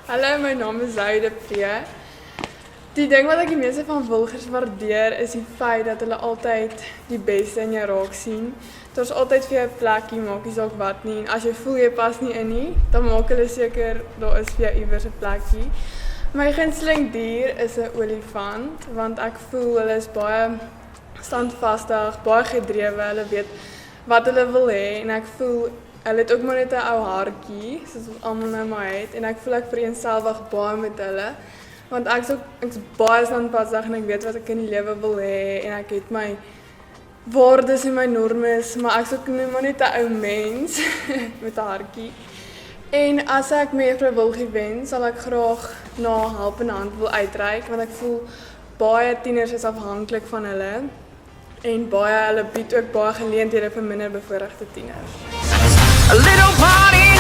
Hallo, my naam is Zoude P. Die ding wat ek die meeste van wilgers waardeer is die feit dat hulle altyd die beste in jou raak sien. Daar's altyd vir jou 'n plekkie, maak nie saak wat nie. En as jy voel jy pas nie in nie, dan maak hulle seker daar is vir jou iewers 'n plekkie. My gunsteling dier is 'n olifant, want ek voel hulle is baie standvastig, baie gedrewe, hulle weet wat hulle wil hê en ek voel hulle het ook maar net 'n ou hartjie, soos ons almal nou maar het en ek voel ek vereenselwig baie met hulle. Want ek's baie standvastig en ek weet wat ek in die lewe wil hê en ek het my waardes en my normes, maar ek's ook nou maar net 'n ou mens met 'n hartjie. En as ek mevrou Wilgie wen, sal ek graag na helpende hand wil uitreik want ek voel baie tieners is afhanklik van hulle en hulle bied ook baie geleenthede vir minder bevoorregte tieners. A little party